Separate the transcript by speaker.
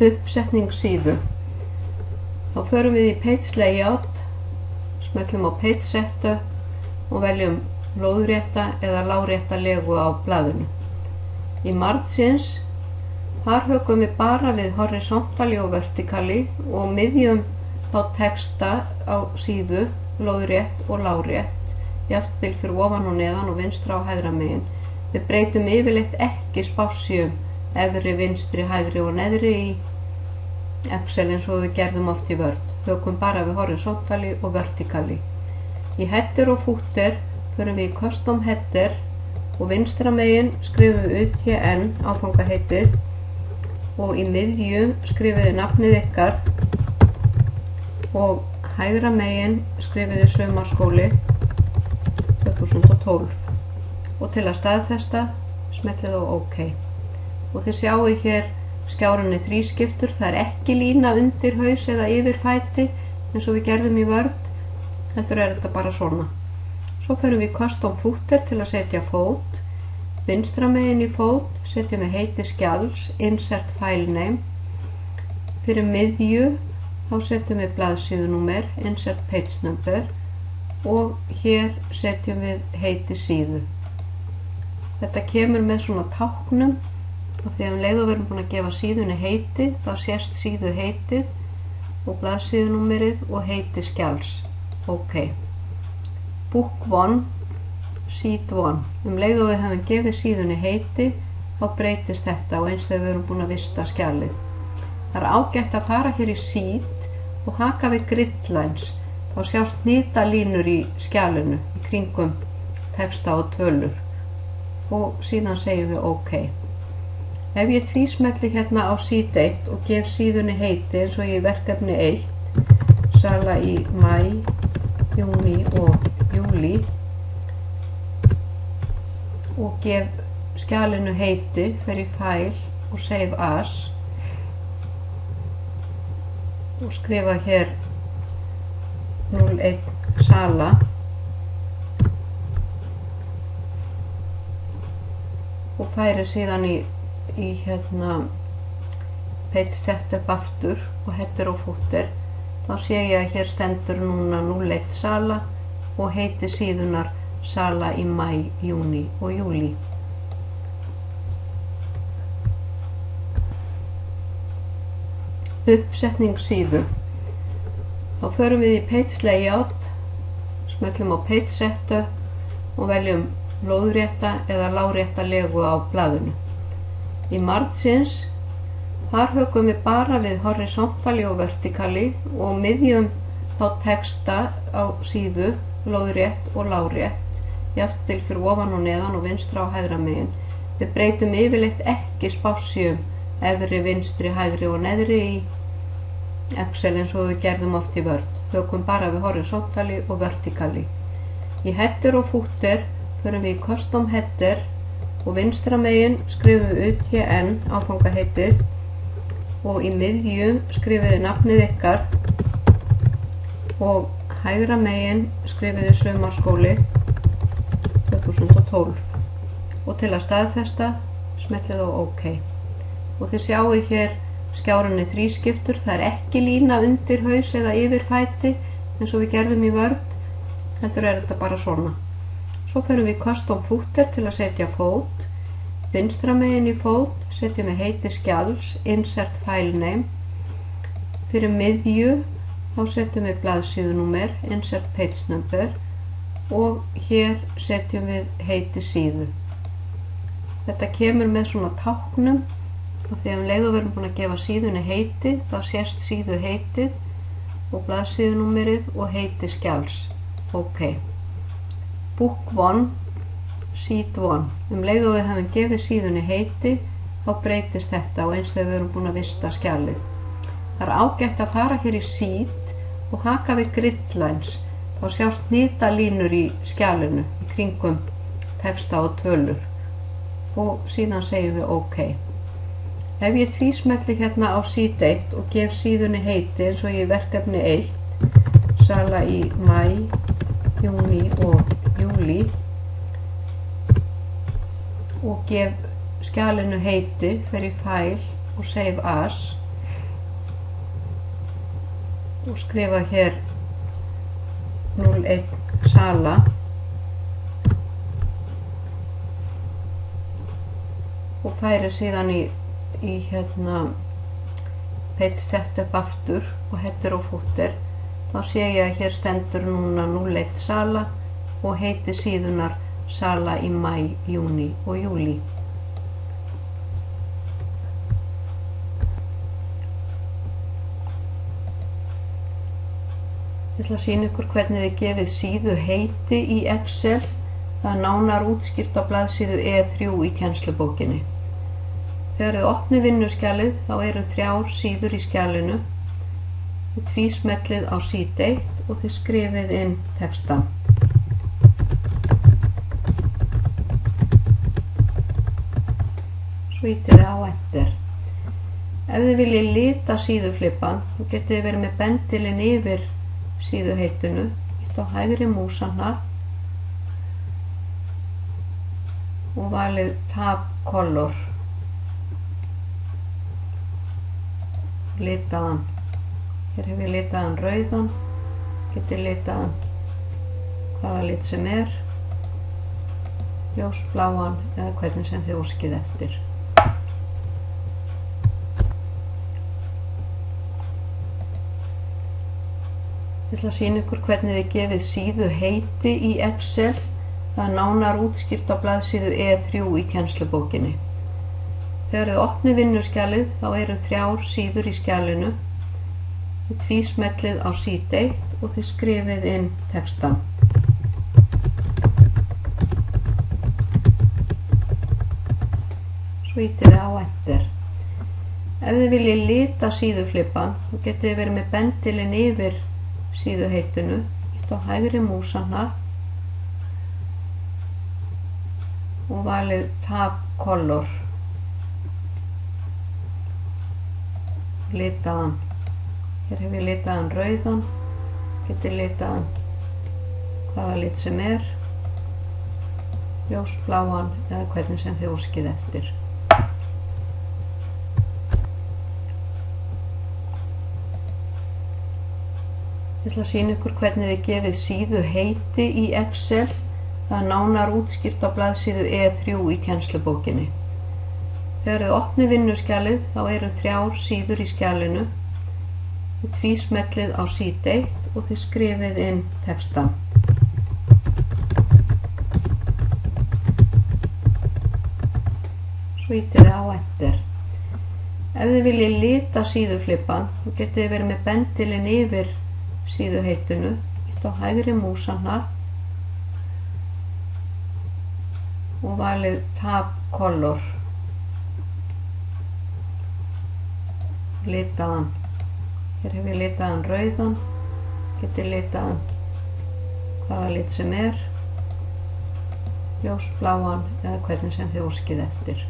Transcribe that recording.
Speaker 1: Uppsetning síðu. Þá förum við í Page Layout, smellum á Page Setup og veljum lóðrétta eða lárétta legu á blaðinu. Í Margins, þar hökum við bara við horizontally og vertically og miðjum þá texta á síðu lóðrétt og lárétt, jafnvel fyrir ofan og neðan og vinstra og hægra megin. Við breytum yfirleitt ekki spásjum efri, vinstri, hægri og neðri í Excel eins og við gerðum oft í Word. Hökum bara við horizontally og vertically. Í header og footer förum við í Custom Header og vinstra megin skrifum við UTN áfangaheitið og í miðju skrifum við nafnið ykkar og hægra megin skrifum við Sumarskóli 2012 og til að staðfesta smellið á OK. Og þið sjáu hér skjárinn er þrískiptur, það er ekki lína undir haus eða yfir fæti eins og við gerðum í Word, heldur er þetta bara svona. Svo förum við í Custom Footer til að setja fót, vinstra megin í fót setjum við heiti skjals, Insert File Name, fyrir miðju þá setjum við blaðsíðunúmer, Insert Page Number og hér setjum við heiti síðu. Þetta kemur með svona táknum og því að leið og við erum búin að gefa síðunni heiti þá sést síðu heitið og blaðsíðunúmerið og heiti skjals. OK. Book 1, Sheet 1. Leið og við hefum gefið síðunni heiti þá breytist þetta og eins þegar við erum búin að vista skjalið. Það er ágætt að fara hér í Sheet og haka við Grid Lines. Þá sjást hnýta línur í skjalinu í kringum texta og tölur og síðan segjum við OK. Ef ég tvísmelli hérna á Sheet 1 og gef síðunni heiti eins og í verkefni 1, sala í maí, júní og júlí og gef skjalinu heiti, fer í File og Save As og skrifa hér 01 sala og færi síðan í hérna Page Setup aftur og header og footer, þá sé ég að hér stendur núna 01 sala og heiti síðunar sala í maí, júní og júlí. Uppsetning síðu. Þá förum við í Page Layout, smellum á Page Setup og veljum lóðrétta eða lárétta legu á blaðinu. Í Margins, þar hökum við bara við horizontally og vertically og miðjum þá texta á síðu lóðrétt og lárétt, jafnvel fyrir ofan og neðan og vinstra og hægra megin. Við breytum yfirleitt ekki spásjum efri, vinstri, hægri og neðri í Excel eins og við gerðum oft í Word. Hökum bara við horizontally og vertically. Í header og footer förum við í Custom Header og vinstra megin skrifum við UTN áfangaheitið og í miðju skrifum við nafnið ykkar og hægra megin skrifum við Sumarskóli 2012 og til að staðfesta smellið á OK. Og þið sjáu hér skjárinn er þrískiptur, það er ekki lína undir haus eða yfir fæti eins og við gerðum í Word, heldur er þetta bara svona. Svo förum við í Custom Footer til að setja fót, vinstra megin í fót setjum við heiti skjals, Insert File Name, fyrir miðju þá setjum við blaðsíðunúmer, Insert Page Number og hér setjum við heiti síðu. Þetta kemur með svona táknum og því að leið og við erum búin að gefa síðunni heiti þá sést síðu heitið og blaðsíðunúmerið og heiti skjals. OK. Book 1, Sheet 1. Leið og við hefum gefið síðunni heiti þá breytist þetta og eins þegar við erum búin að vista skjalið. Það er ágætt að fara hér í Sheet og haka við Grid Lines. Þá sjást hnýta línur í skjalinu í kringum texta og tölur og síðan segjum við OK. Ef ég tvísmelli hérna á Sheet 1 og gef síðunni heiti eins og í verkefni 1, sala í maí, júní og júlí og gef skjalinu heiti, fer í File og Save As og skrifa hér 01 Sala og færi síðan í page setup aftur og header og footer, þá sé ég að hér stendur núna 01 Sala og heiti síðunar Sala í maí, júní og júlí. Ég ætla að sýna ykkur hvernig þið gefið síðu heiti í Excel. Það er nánar útskýrt á blaðsíðu E3 í kennslubókinni. Þegar þið opnið vinnuskjalið þá eru 3 síður í skjalinu. Þið tvísmellið á síðu 1 og þið skrifið inn textan. Svo ýtið þið á Enter. Ef þið viljið lita síðuflippan þá getið þið verið með bendilinn yfir síðuheitinu, ítt á hægri músahnapp og valið Tab Color, litaðan. Hér hef ég litaðan rauðan, getið litaðan hvaða lit sem er, ljósbláan eða hvernig sem þið óskið eftir. Ég ætla að sýna ykkur hvernig þið gefið síðu heiti í Excel. Það er nánar útskýrt á blaðsíðu E3 í kennslubókinni. Þegar þið opnið vinnuskjalið þá eru 3 síður í skjalinu. Þið tvísmellið á síðu 1 og þið skrifið inn textan. Svo ýtið þið á Enter. Ef þið viljið lita síðuflippan þá getið þið verið með bendilinn yfir síðuheitinu, ítt á hægri músahnapp og valið Tab Color, litaðan. Hér hef ég litaðan rauðan, getið litaðan hvaða lit sem er, ljósbláan eða hvernig sem þið óskið eftir. Ég ætla að sýna ykkur hvernig þið gefið síðu heiti í Excel. Það er nánar útskýrt á blaðsíðu E3 í kennslubókinni. Þegar þið opnið vinnuskjalið þá eru 3 síður í skjalinu. Þið tvísmellið á síðu 1 og þið skrifið inn textan. Svo ýtið þið á Enter. Ef þið viljið lita síðuflippan þá getið þið verið með bendilinn yfir síðuheitinu, ítt á hægri músahnapp og valið Tab Color, litaðan. Hér hef ég litaðan rauðan, getið litaðan hvaða lit sem er, ljósbláan eða hvernig sem þið óskið eftir.